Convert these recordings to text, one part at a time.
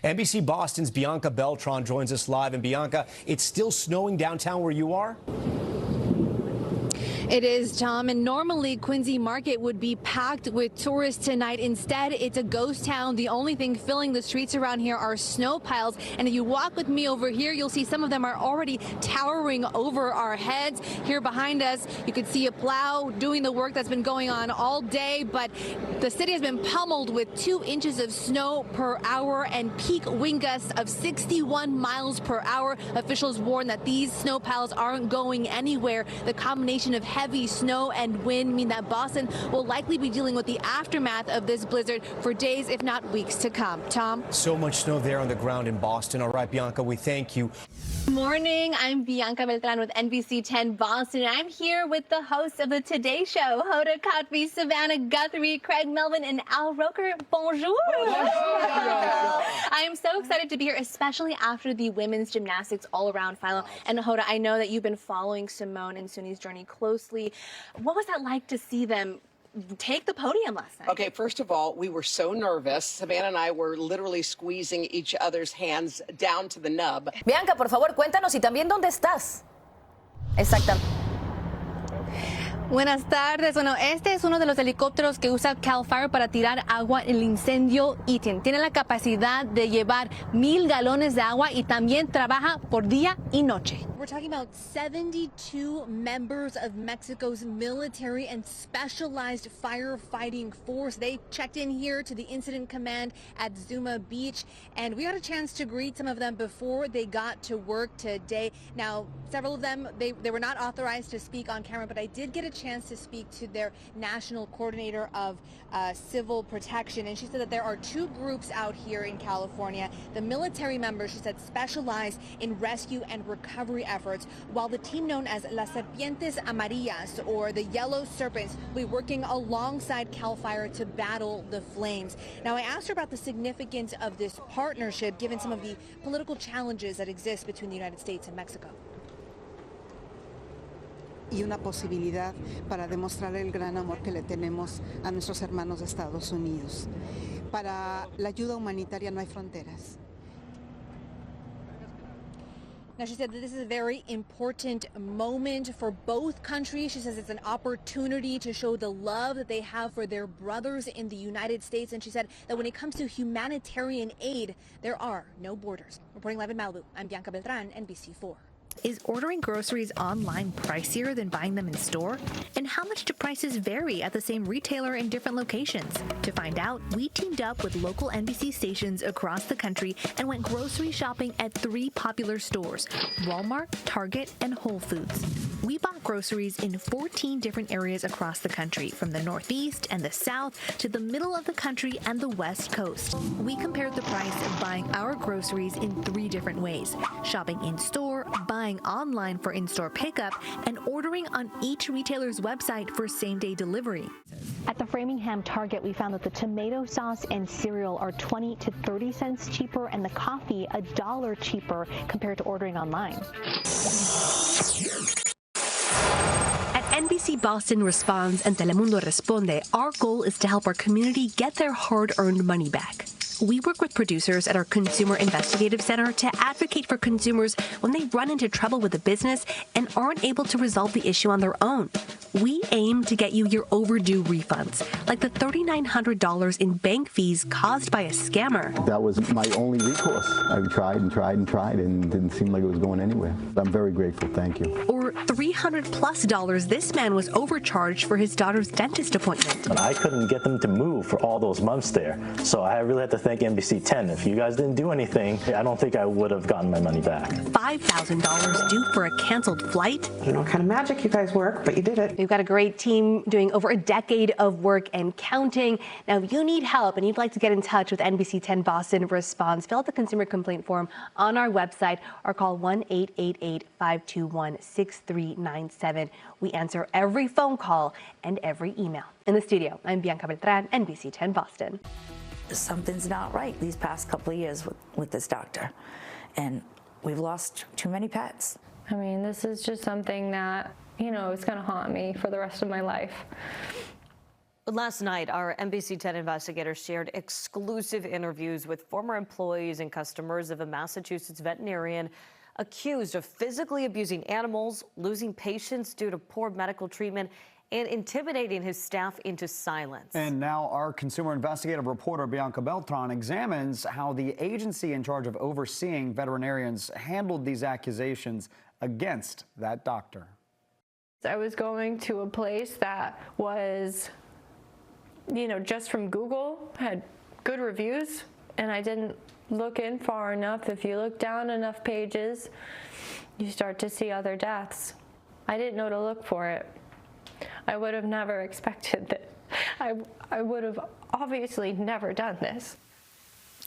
NBC Boston's Bianca Beltrán joins us live. And Bianca, it's still snowing downtown where you are? It is, Tom, and normally Quincy Market would be packed with tourists tonight. Instead, it's a ghost town. The only thing filling the streets around here are snow piles. And if you walk with me over here, you'll see some of them are already towering over our heads. Here behind us, you can see a plow doing the work that's been going on all day. But the city has been pummeled with 2 inches of snow per hour and peak wind gusts of 61 miles per hour. Officials warn that these snow piles aren't going anywhere. The combination of heavy snow and wind mean that Boston will likely be dealing with the aftermath of this blizzard for days, if not weeks to come. Tom? So much snow there on the ground in Boston. All right, Bianca, we thank you. Good morning. I'm Bianca Beltrán with NBC 10 Boston. I'm here with the hosts of the Today Show, Hoda Kotb, Savannah Guthrie, Craig Melvin, and Al Roker. Bonjour. I am so excited to be here, especially after the women's gymnastics all-around final. And Hoda, I know that you've been following Simone and Suni's journey closely. What was that like to see them take the podium last night? Okay, first of all, we were so nervous. Savannah and I were literally squeezing each other's hands down to the nub. Bianca, por favor, cuéntanos y también dónde estás. Exactamente. Buenas tardes. Bueno, este es uno de los helicópteros que usa Cal Fire para tirar agua en el incendio y tiene la capacidad de llevar 1,000 galones de agua y también trabaja por día y noche. We're talking about 72 members of Mexico's military and specialized firefighting force. They checked in here to the incident command at Zuma Beach, and we got a chance to greet some of them before they got to work today. Now, several of them, they were not authorized to speak on camera, but I did get a chance to speak to their national coordinator of civil protection, and she said that there are 2 groups out here in California. The military members, she said, specialize in rescue and recovery efforts, while the team known as Las Serpientes Amarillas, or the Yellow Serpents, will be working alongside Cal Fire to battle the flames. Now, I asked her about the significance of this partnership, given some of the political challenges that exist between the United States and Mexico. Y una posibilidad para demostrar el gran amor que le tenemos a nuestros hermanos de Estados Unidos. Para la ayuda humanitaria no hay fronteras. Now, she said that this is a very important moment for both countries. She says it's an opportunity to show the love that they have for their brothers in the United States. And she said that when it comes to humanitarian aid, there are no borders. Reporting live in Malibu, I'm Bianca Beltrán, NBC4. Is ordering groceries online pricier than buying them in store? And how much do prices vary at the same retailer in different locations? To find out, we teamed up with local NBC stations across the country and went grocery shopping at 3 popular stores: Walmart, Target, and Whole Foods. We bought groceries in 14 different areas across the country, from the Northeast and the South to the middle of the country and the West Coast. We compared the price of buying our groceries in 3 different ways: shopping in-store, buying online for in-store pickup, and ordering on each retailer's website for same-day delivery. At the Framingham Target, we found that the tomato sauce and cereal are 20 to 30 cents cheaper, and the coffee $1 cheaper compared to ordering online. At NBC Boston Responds and Telemundo Responde, our goal is to help our community get their hard-earned money back. We work with producers at our Consumer Investigative Center to advocate for consumers when they run into trouble with a business and aren't able to resolve the issue on their own. We aim to get you your overdue refunds, like the $3,900 in bank fees caused by a scammer. That was my only recourse. I tried and tried and tried, and it didn't seem like it was going anywhere. I'm very grateful. Thank you. Or $300+ this man was overcharged for his daughter's dentist appointment. But I couldn't get them to move for all those months there, so I really had to thank NBC 10. If you guys didn't do anything, I don't think I would have gotten my money back. $5,000 due for a canceled flight. I don't know what kind of magic you guys work, but you did it. We've got a great team doing over a decade of work and counting. Now, if you need help and you'd like to get in touch with NBC 10 Boston Responds, fill out the consumer complaint form on our website or call 1-888-521-6397. We answer every phone call and every email. In the studio, I'm Bianca Beltrán, NBC 10 Boston. Something's not right these past couple of years with this doctor, and we've lost too many pets. I mean, this is just something that, you know, it's going to haunt me for the rest of my life. Last night, our NBC 10 investigators shared exclusive interviews with former employees and customers of a Massachusetts veterinarian accused of physically abusing animals, losing patients due to poor medical treatment, and intimidating his staff into silence. And now our consumer investigative reporter Bianca Beltrán examines how the agency in charge of overseeing veterinarians handled these accusations against that doctor. I was going to a place that was, just from Google, had good reviews, and I didn't look in far enough. If you look down enough pages, you start to see other deaths. I didn't know to look for it. I would have never expected that. I would have obviously never done this.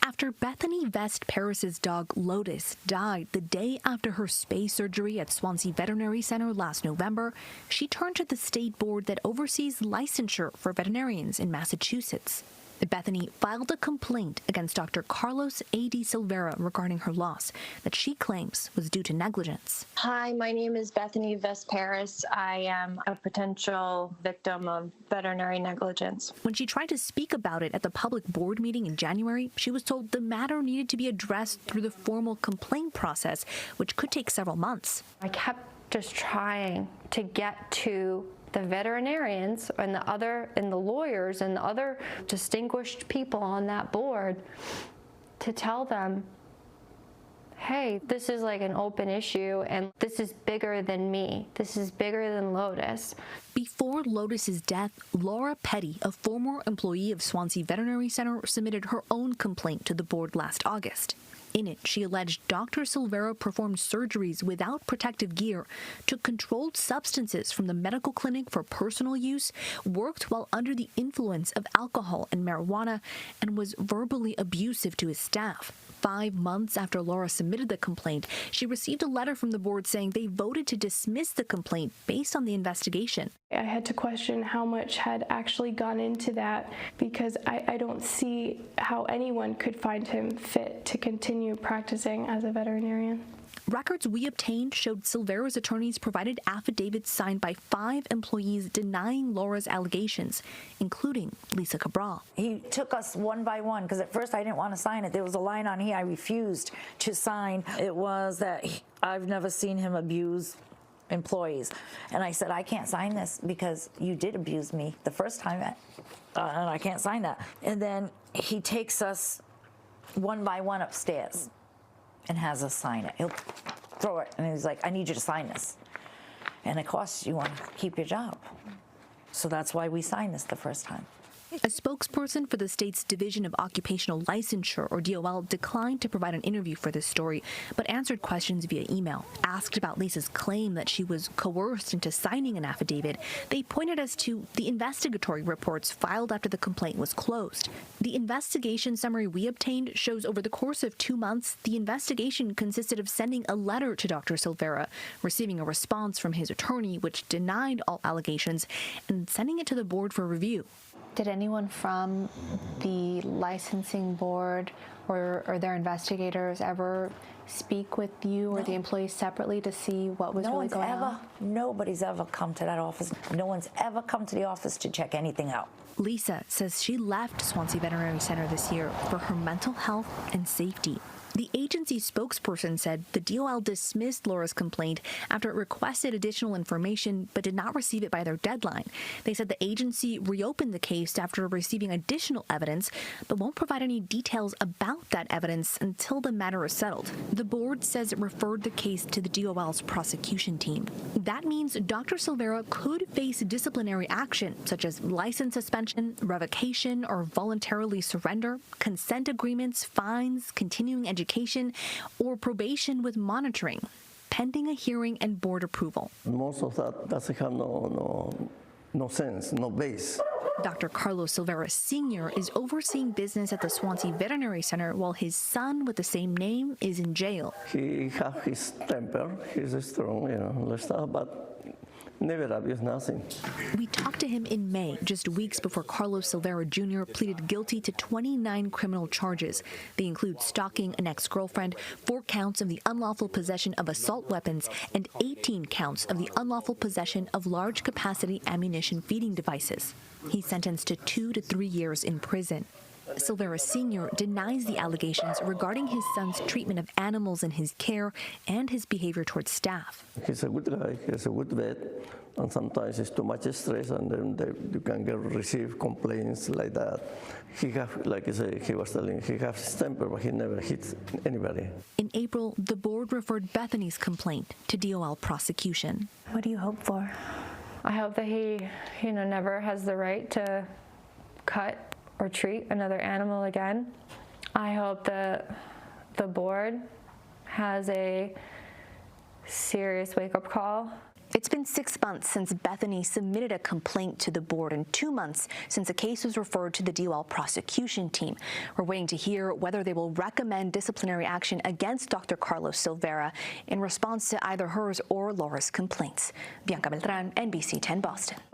After Bethany Vest Paris's dog Lotus died the day after her spay surgery at Swansea Veterinary Center last November, she turned to the state board that oversees licensure for veterinarians in Massachusetts. Bethany filed a complaint against Dr. Carlos A.D. Silvera regarding her loss that she claims was due to negligence. Hi, my name is Bethany Vest Paris. I am a potential victim of veterinary negligence. When she tried to speak about it at the public board meeting in January, she was told the matter needed to be addressed through the formal complaint process, which could take several months. I kept just trying to get to the veterinarians and the lawyers and the other distinguished people on that board to tell them, hey, this is like an open issue and this is bigger than me. This is bigger than Lotus. Before Lotus's death, Laura Petty, a former employee of Swansea Veterinary Center, submitted her own complaint to the board last August. In it, she alleged Dr. Silvera performed surgeries without protective gear, took controlled substances from the medical clinic for personal use, worked while under the influence of alcohol and marijuana, and was verbally abusive to his staff. 5 months after Laura submitted the complaint, she received a letter from the board saying they voted to dismiss the complaint based on the investigation. I had to question how much had actually gone into that because I don't see how anyone could find him fit to continue practicing as a veterinarian. Records we obtained showed Silvera's attorneys provided affidavits signed by 5 employees denying Laura's allegations, including Lisa Cabral. He took us one by one, because at first I didn't want to sign it. There was a line on here I refused to sign. It was that I've never seen him abuse employees. And I said, I can't sign this because you did abuse me the first time, and I can't sign that. And then he takes us one by one upstairs and has us sign it. He'll throw it, and he's like, I need you to sign this. And of course, you want to keep your job. So that's why we signed this the first time. A spokesperson for the state's Division of Occupational Licensure, or DOL, declined to provide an interview for this story, but answered questions via email. Asked about Lisa's claim that she was coerced into signing an affidavit, they pointed us to the investigatory reports filed after the complaint was closed. The investigation summary we obtained shows over the course of 2 months, the investigation consisted of sending a letter to Dr. Silvera, receiving a response from his attorney which denied all allegations, and sending it to the board for review. Did anyone from the licensing board or their investigators ever speak with you or the employees separately to see what was really going on? Nobody's ever come to that office. No one's ever come to the office to check anything out. Lisa says she left Swansea Veterinary Center this year for her mental health and safety. The agency spokesperson said the DOL dismissed Laura's complaint after it requested additional information but did not receive it by their deadline. They said the agency reopened the case after receiving additional evidence but won't provide any details about that evidence until the matter is settled. The board says it referred the case to the DOL's prosecution team. That means Dr. Silvera could face disciplinary action such as license suspension, revocation, or voluntarily surrender, consent agreements, fines, continuing education, or probation with monitoring, pending a hearing and board approval. Most of that doesn't have no sense, no base. Dr. Carlos Silvera Sr. is overseeing business at the Swansea Veterinary Center while his son with the same name is in jail. He has his temper, he's strong, but Never abused, nothing. We talked to him in May, just weeks before Carlos Silvera Jr. pleaded guilty to 29 criminal charges. They include stalking an ex-girlfriend, 4 counts of the unlawful possession of assault weapons, and 18 counts of the unlawful possession of large-capacity ammunition feeding devices. He's sentenced to 2 to 3 years in prison. Silvera Sr. denies the allegations regarding his son's treatment of animals in his care and his behavior towards staff. He's a good guy, he's a good vet, and sometimes it's too much stress, and then you can receive complaints like that. He have, like I say, he was telling, he has his temper, but he never hits anybody. In April, the board referred Bethany's complaint to DOL prosecution. What do you hope for? I hope that he, never has the right to cut or treat another animal again. I hope that the board has a serious wake-up call. It's been 6 months since Bethany submitted a complaint to the board and 2 months since the case was referred to the DOL prosecution team. We're waiting to hear whether they will recommend disciplinary action against Dr. Carlos Silvera in response to either hers or Laura's complaints. Bianca Beltrán, NBC 10 Boston.